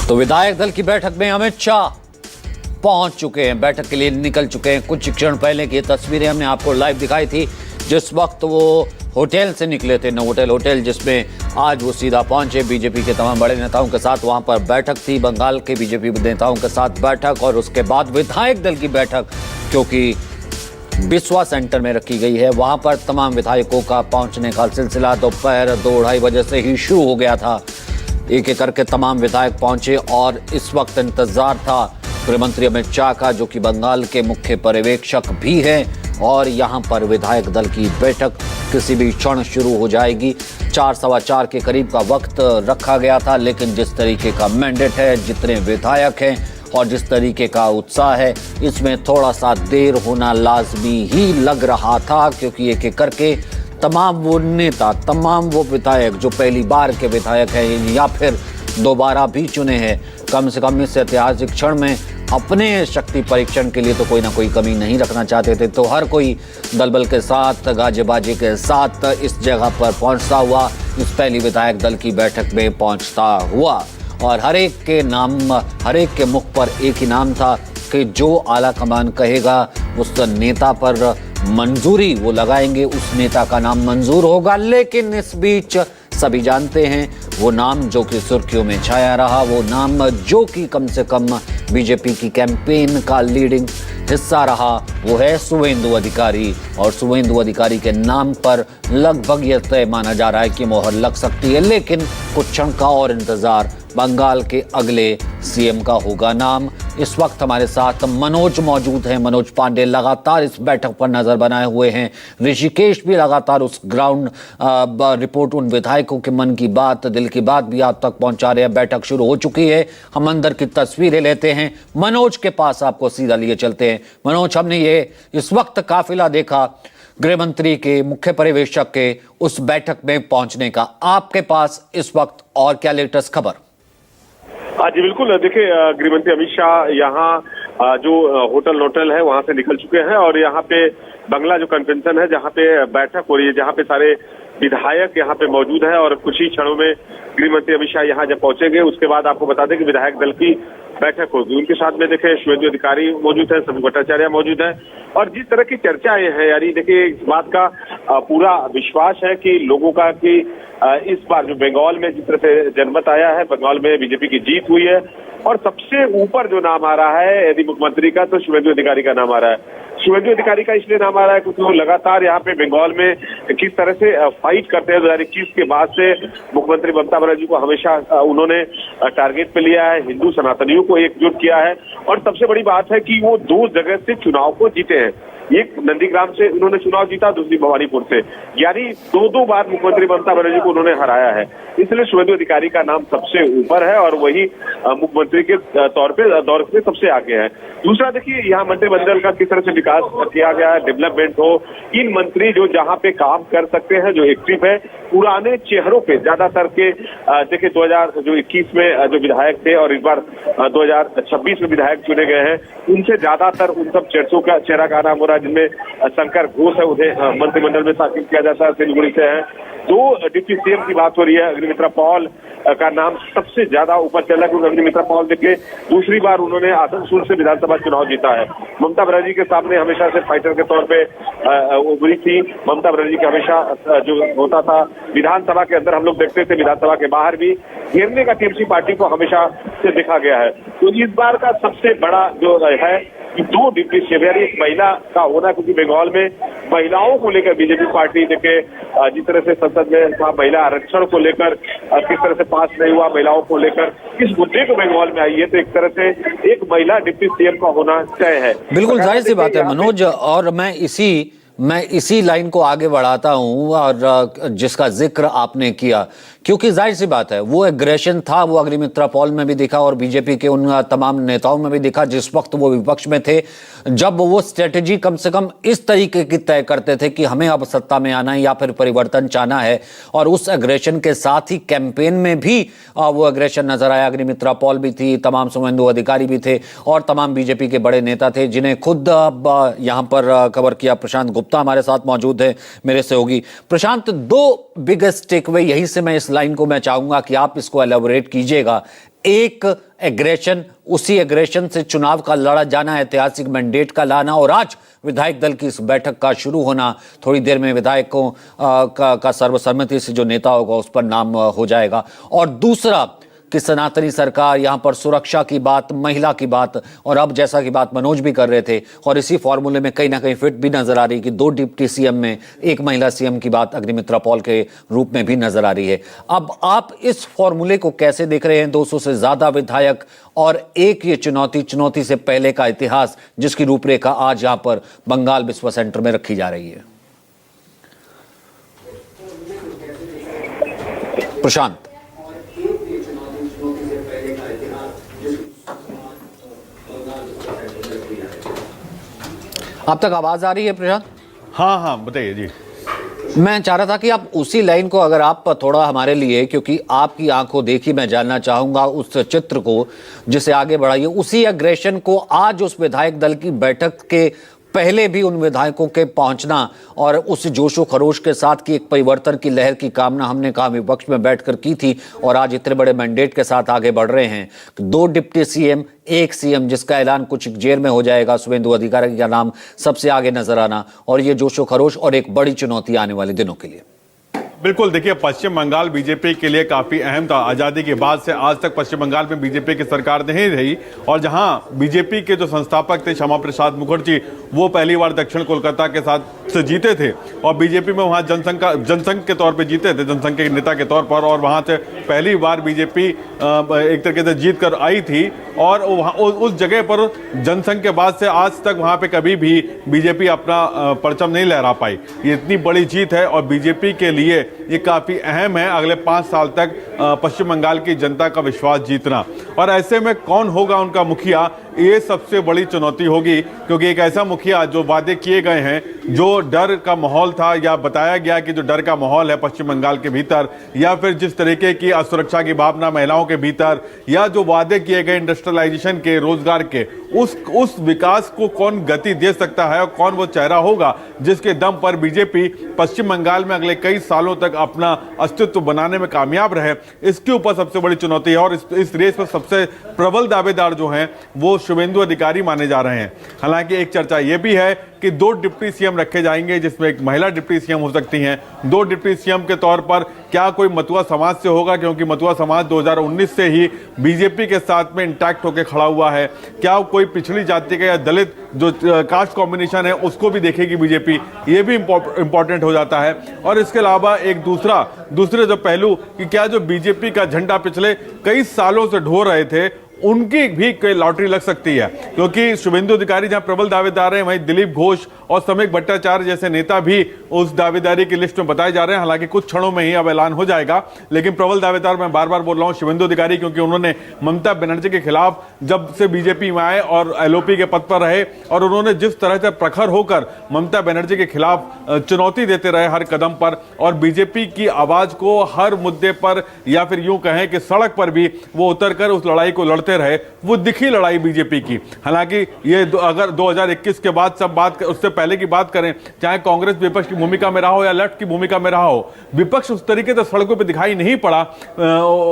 तो विधायक दल की बैठक में अमित शाह पहुंच चुके हैं, बैठक के लिए निकल चुके हैं। कुछ क्षण पहले की तस्वीरें हमने आपको लाइव दिखाई थी, जिस वक्त वो होटल से निकले थे, नोवोटेल होटल, जिसमें आज वो सीधा पहुंचे। बीजेपी के तमाम बड़े नेताओं के साथ वहां पर बैठक थी, बंगाल के बीजेपी नेताओं के साथ बैठक, और उसके बाद विधायक दल की बैठक, क्योंकि बिस्वा सेंटर में रखी गई है, वहां पर तमाम विधायकों का पहुंचने का सिलसिला दोपहर 2-2:30 बजे से ही शुरू हो गया था। एक एक करके तमाम विधायक पहुंचे और इस वक्त इंतजार था गृह मंत्री अमित शाह का, जो कि बंगाल के मुख्य पर्यवेक्षक भी हैं, और यहां पर विधायक दल की बैठक किसी भी क्षण शुरू हो जाएगी। 4-4:15 के करीब का वक्त रखा गया था, लेकिन जिस तरीके का मैंडेट है, जितने विधायक हैं और जिस तरीके का उत्साह है, इसमें थोड़ा सा देर होना लाजमी ही लग रहा था, क्योंकि एक एक करके तमाम वो नेता, तमाम वो विधायक जो पहली बार के विधायक हैं या फिर दोबारा भी चुने हैं, कम से कम इस ऐतिहासिक क्षण में अपने शक्ति परीक्षण के लिए तो कोई ना कोई कमी नहीं रखना चाहते थे। तो हर कोई दलबल के साथ, गाजे बाजे के साथ इस जगह पर पहुंचता हुआ, इस पहली विधायक दल की बैठक में पहुंचता हुआ, और हर एक के नाम, हर एक के मुख पर एक ही नाम था कि जो आला कमान कहेगा उस नेता पर मंजूरी वो लगाएंगे, उस नेता का नाम मंजूर होगा। लेकिन इस बीच सभी जानते हैं वो नाम जो कि सुर्खियों में छाया रहा, वो नाम जो कि कम से कम बीजेपी की कैंपेन का लीडिंग हिस्सा रहा, वो है शुवेंदु अधिकारी। और शुवेंदु अधिकारी के नाम पर लगभग यह तय माना जा रहा है कि मोहर लग सकती है, लेकिन कुछ क्षण का और इंतजार, बंगाल के अगले सीएम का होगा नाम। इस वक्त हमारे साथ मनोज मौजूद हैं। मनोज पांडे लगातार इस बैठक पर नजर बनाए हुए हैं। ऋषिकेश भी लगातार उस ग्राउंड रिपोर्ट, उन विधायकों के मन की बात, दिल की बात भी आप तक पहुंचा रहे हैं। बैठक शुरू हो चुकी है, हम अंदर की तस्वीरें लेते हैं। मनोज के पास आपको सीधा लिए चलते हैं। मनोज, हमने ये इस वक्त काफिला देखा गृह मंत्री के, मुख्य पर्यवेक्षक के उस बैठक में पहुंचने का, आपके पास इस वक्त और क्या लेटेस्ट खबर? हाँ जी बिल्कुल, देखिए गृह मंत्री अमित शाह यहाँ जो होटल नोटल है वहां से निकल चुके हैं, और यहाँ पे बंगला जो कन्वेंशन है जहाँ पे बैठक हो रही है, जहाँ पे सारे विधायक यहाँ पे मौजूद है, और कुछ ही क्षणों में गृह मंत्री अमित शाह यहाँ जब पहुंचेंगे उसके बाद आपको बता दें कि विधायक दल की बैठक होगी। उनके साथ में देखिए शुवेंदु अधिकारी मौजूद है, सभी भट्टाचार्य मौजूद है, और जिस तरह की चर्चाएं हैं यानी देखिए इस बात का पूरा विश्वास है कि लोगों का कि इस बार जो बंगाल में जिस तरह से जनमत आया है, बंगाल में बीजेपी की जीत हुई है, और सबसे ऊपर जो नाम आ रहा है यदि मुख्यमंत्री का, तो शुवेंदु अधिकारी का नाम आ रहा है। शुवेंदु अधिकारी का इसलिए नाम आ रहा है क्योंकि वो लगातार यहाँ पे बंगाल में किस तरह से फाइट करते हैं। 2021 के बाद से मुख्यमंत्री ममता बनर्जी को हमेशा उन्होंने टारगेट पे लिया है, हिंदू सनातनियों को एकजुट किया है, और सबसे बड़ी बात है कि वो 2 जगह से चुनाव को जीते हैं। एक नंदीग्राम से उन्होंने चुनाव जीता, दूसरी भवानीपुर से, यानी 2 बार मुख्यमंत्री ममता बनर्जी को उन्होंने हराया है। इसलिए शुवेंदु अधिकारी का नाम सबसे ऊपर है, और वही मुख्यमंत्री के तौर पे दौर पे सबसे आगे है। दूसरा देखिए यहाँ मंत्रिमंडल का किस तरह से विकास किया गया है, डेवलपमेंट हो, इन मंत्री जो जहाँ पे काम कर सकते हैं, जो एक्टिव है, पुराने चेहरों पे ज्यादातर के देखिए 2021 में जो विधायक थे और इस बार 2026 में विधायक चुने गए हैं, उनसे ज्यादातर उन सब चेहरा का नाम हो रहा है, जिनमें शंकर घोष है, उन्हें मंत्रिमंडल में शामिल किया जाता है, सिलीगुड़ी से है। 2 डिप्टी सीएम की बात हो रही है, अग्निमित्रा पॉल का नाम सबसे ज्यादा ऊपर चला, क्योंकि अग्निमित्रा पॉल देखिए दूसरी बार उन्होंने आसनसोल से विधानसभा चुनाव जीता है। ममता बनर्जी के सामने हमेशा से फाइटर के तौर पे उभरी थी। ममता बनर्जी के हमेशा जो होता था विधानसभा के अंदर, हम लोग देखते थे विधानसभा के बाहर भी घेरने का टीएमसी पार्टी को हमेशा से देखा गया है। तो इस बार का सबसे बड़ा जो है कि 2 डिप्टी सीएम, यानी एक महिला का होना, क्योंकि बंगाल में महिलाओं को लेकर बीजेपी पार्टी देखे जिस तरह से संसद में महिला आरक्षण को लेकर किस तरह से पास नहीं हुआ, महिलाओं को लेकर इस मुद्दे को बंगाल में आई है, तो एक तरह से एक महिला डिप्टी सीएम का होना तय है। बिल्कुल जाहिर सी बात है मनोज, और मैं इसी लाइन को आगे बढ़ाता हूं, और जिसका जिक्र आपने किया, क्योंकि जाहिर सी बात है वो एग्रेशन था, वो अग्निमित्रा पॉल में भी दिखा और बीजेपी के उन तमाम नेताओं में भी दिखा जिस वक्त वो विपक्ष में थे, जब वो स्ट्रेटेजी कम से कम इस तरीके की तय करते थे कि हमें अब सत्ता में आना है या फिर परिवर्तन चाहना है, और उस एग्रेशन के साथ ही कैंपेन में भी वो एग्रेशन नजर आया। अग्निमित्रा पॉल भी थी, तमाम शुवेंदु अधिकारी भी थे, और तमाम बीजेपी के बड़े नेता थे, जिन्हें खुद यहाँ पर कवर किया प्रशांत गुप्ता हमारे साथ मौजूद है, मेरे सहयोगी। प्रशांत, दो बिगेस्ट टेकअवे यहीं से मैं इस लाइन को मैं चाहूंगा कि आप इसको एलैबोरेट कीजिएगा। एक, एग्रेशन, उसी एग्रेशन से चुनाव का लड़ा जाना, ऐतिहासिक मैंडेट का लाना, और आज विधायक दल की इस बैठक का शुरू होना। थोड़ी देर में विधायकों का सर्वसम्मति से जो नेता होगा उस पर नाम हो जाएगा। और दूसरा कि सनातनी सरकार, यहां पर सुरक्षा की बात, महिला की बात, और अब जैसा कि बात मनोज भी कर रहे थे, और इसी फॉर्मूले में कहीं ना कहीं फिट भी नजर आ रही कि 2 डिप्टी सीएम में एक महिला सीएम की बात अग्निमित्रा पॉल के रूप में भी नजर आ रही है। अब आप इस फॉर्मूले को कैसे देख रहे हैं? 200 से ज्यादा विधायक और एक ये चुनौती से पहले का इतिहास, जिसकी रूपरेखा आज यहां पर बंगाल विश्व सेंटर में रखी जा रही है। प्रशांत, आप तक आवाज आ रही है प्रशांत? हाँ बताइए जी। मैं चाह रहा था कि आप उसी लाइन को अगर आप थोड़ा हमारे लिए, क्योंकि आपकी आंखों देखी, मैं जानना चाहूंगा उस चित्र को जिसे आगे बढ़ाइए, उसी एग्रेशन को आज उस विधायक दल की बैठक के पहले भी उन विधायकों के पहुंचना और उस जोशो खरोश के साथ कि एक परिवर्तन की लहर की कामना हमने कहा विपक्ष में बैठकर की थी, और आज इतने बड़े मैंडेट के साथ आगे बढ़ रहे हैं। 2 डिप्टी सीएम, एक सीएम जिसका ऐलान कुछ देर में हो जाएगा, शुभेंदु अधिकारी का नाम सबसे आगे नजर आना, और ये जोशो खरोश और एक बड़ी चुनौती आने वाले दिनों के लिए। बिल्कुल, देखिए पश्चिम बंगाल बीजेपी के लिए काफी अहम था। आजादी के बाद से आज तक पश्चिम बंगाल में बीजेपी की सरकार नहीं रही, और जहां बीजेपी के जो संस्थापक थे श्यामा प्रसाद मुखर्जी, वो पहली बार दक्षिण कोलकाता के साथ से जीते थे, और बीजेपी में वहां जनसंघ के तौर पे जीते थे, जनसंघ के नेता के तौर पर, और वहां से पहली बार बीजेपी एक तरीके से जीत कर आई थी। और उस जगह पर जनसंघ के बाद से आज तक वहां पे कभी भी बीजेपी अपना परचम नहीं लहरा पाई। ये इतनी बड़ी जीत है और बीजेपी के लिए ये काफी अहम है अगले 5 साल तक पश्चिम बंगाल की जनता का विश्वास जीतना। और ऐसे में कौन होगा उनका मुखिया, ये सबसे बड़ी चुनौती होगी, क्योंकि एक ऐसा मुखिया जो वादे किए गए हैं, जो डर का माहौल था या बताया गया कि जो डर का माहौल है पश्चिम बंगाल के भीतर, या फिर जिस तरीके की असुरक्षा की भावना महिलाओं के भीतर, या जो वादे किए गए इंडस्ट्रियलाइजेशन के, रोजगार के, उस विकास को कौन गति दे सकता है, और कौन वो चेहरा होगा जिसके दम पर बीजेपी पश्चिम बंगाल में अगले कई सालों तक अपना अस्तित्व बनाने में कामयाब रहे, इसके ऊपर सबसे बड़ी चुनौती है। और इस रेस में सबसे प्रबल दावेदार जो हैं वो शुभेंदु अधिकारी माने जा रहे हैं। हालांकि एक चर्चा ये भी है कि 2 डिप्टी सीएम रखे जाएंगे, जिसमें एक महिला डिप्टी सीएम हो सकती हैं। 2 डिप्टी सीएम के तौर पर क्या कोई मतुआ समाज से होगा, क्योंकि मतुआ समाज 2019 से ही बीजेपी के साथ में इंटैक्ट होकर खड़ा हुआ है। क्या कोई पिछड़ी जाति का या दलित जो कास्ट कॉम्बिनेशन है उसको भी देखेगी बीजेपी, ये भी इंपॉर्टेंट हो जाता है। और इसके अलावा एक दूसरे जो पहलू कि क्या जो बीजेपी का झंडा पिछले कई सालों से ढो रहे थे, उनकी भी कोई लॉटरी लग सकती है, क्योंकि शुभेंदु अधिकारी जहां प्रबल दावेदार हैं, वहीं दिलीप घोष और समीक भट्टाचार्य जैसे नेता भी उस दावेदारी की लिस्ट में बताए जा रहे हैं। हालांकि कुछ क्षणों में ही अब ऐलान हो जाएगा, लेकिन प्रबल दावेदार मैं बार बार बोल रहा हूं शुभेंदु अधिकारी, क्योंकि उन्होंने ममता बनर्जी के खिलाफ जब से बीजेपी में आए और एलओपी के पद पर रहे, और उन्होंने जिस तरह से प्रखर होकर ममता बनर्जी के खिलाफ चुनौती देते रहे हर कदम पर, और बीजेपी की आवाज को हर मुद्दे पर, या फिर यूं कहें कि सड़क पर भी वो उतरकर उस लड़ाई को लड़ते रहे, वो दिखी लड़ाई बीजेपी की। हालांकि ये अगर 2021 के बाद सब बात, उससे पहले की बात करें, चाहे कांग्रेस विपक्ष की भूमिका में रहा हो या लेफ्ट की भूमिका में रहा हो, विपक्ष उस तरीके से सड़कों पर दिखाई नहीं पड़ा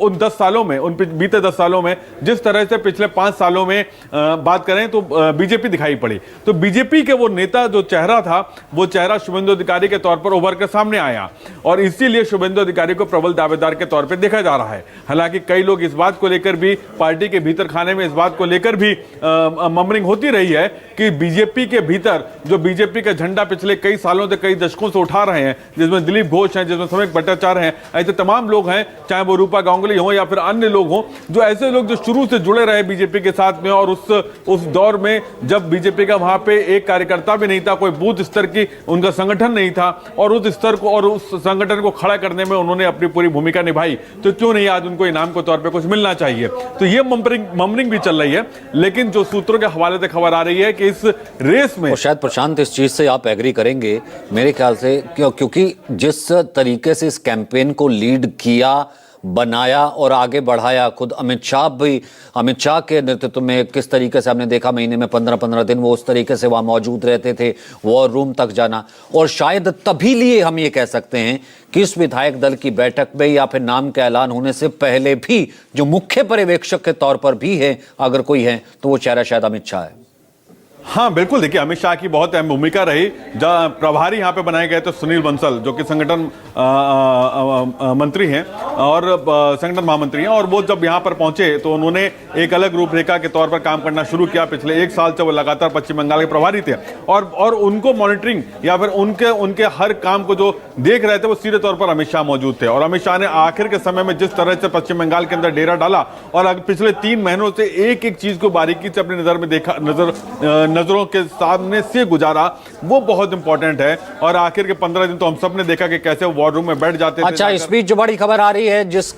उन 10 सालों में, उन बीते 10 सालों में, जिस तरह से पिछले 5 सालों में बात करें तो बीजेपी दिखाई पड़ी। तो बीजेपी के वो नेता जो चेहरा था, वो चेहरा शुभेंदु अधिकारी के तौर पर उभर कर सामने आया, और इसीलिए शुभेंदु अधिकारी को प्रबल दावेदार के तौर पर देखा जा रहा है। हालांकि कई लोग इस बात को लेकर भी, पार्टी के भीतर खाने में इस बात को लेकर भी ममरिंग होती रही है कि बीजेपी के भीतर जो बीजेपी का झंडा पिछले कई सालों से, कई दशकों से उठा रहे हैं, जिसमें दिलीप घोष हैं, जिसमें समीक भट्टाचार्य हैं, ऐसे तमाम लोग हैं, चाहे वो रूपा गांगुली हो या फिर अन्य लोग हों, जो ऐसे लोग जो शुरू से जुड़े रहे बीजेपी के साथ में, और उस दौर में जब बीजेपी का वहां पे एक कार्यकर्ता भी नहीं था, कोई बूथ स्तर की उनका संगठन नहीं था, और उस स्तर को और उस संगठन को खड़ा करने में उन्होंने अपनी पूरी भूमिका निभाई, तो क्यों नहीं आज उनको इनाम के तौर पर कुछ मिलना चाहिए। तो ये ममरिंग भी चल रही है, लेकिन जो सूत्रों के हवाले से खबर आ रही है कि इस रेस में, और शायद प्रशांत इस चीज से आप एग्री करेंगे मेरे ख्याल से, क्योंकि जिस तरीके से इस कैंपेन को लीड किया बनाया और आगे बढ़ाया। खुद अमित शाह के नेतृत्व में किस तरीके से हमने देखा, महीने में 15-15 दिन वो उस तरीके से वहां मौजूद रहते थे, वॉर रूम तक जाना। और शायद तभी लिए हम ये कह सकते हैं कि इस विधायक दल की बैठक में या फिर नाम के ऐलान होने से पहले भी जो मुख्य पर्यवेक्षक के तौर पर भी है अगर कोई है तो वो चेहरा शायद अमित शाह है। हाँ बिल्कुल, देखिए अमित शाह की बहुत अहम भूमिका रही। जब प्रभारी यहाँ पे बनाए गए तो सुनील बंसल जो कि संगठन मंत्री हैं और संगठन महामंत्री हैं, और वो जब यहाँ पर पहुंचे तो उन्होंने एक अलग रूपरेखा के तौर पर काम करना शुरू किया। पिछले 1 साल से वो लगातार पश्चिम बंगाल के प्रभारी थे और उनको मॉनिटरिंग या फिर उनके हर काम को जो देख रहे थे वो सीधे तौर पर अमित शाह मौजूद थे। और अमित शाह ने आखिर के समय में जिस तरह से पश्चिम बंगाल के अंदर डेरा डाला और पिछले 3 महीनों से एक एक चीज को बारीकी से अपनी नजर में देखा, नजरों के सामने से गुजारा, वो बहुत इंपॉर्टेंट है। और आखिर के 15 दिन तो हम सब ने देखा कि कैसे वो वॉर रूम में बैठ जाते थे। अच्छा, इस बीच जो बड़ी खबर आ रही है जिस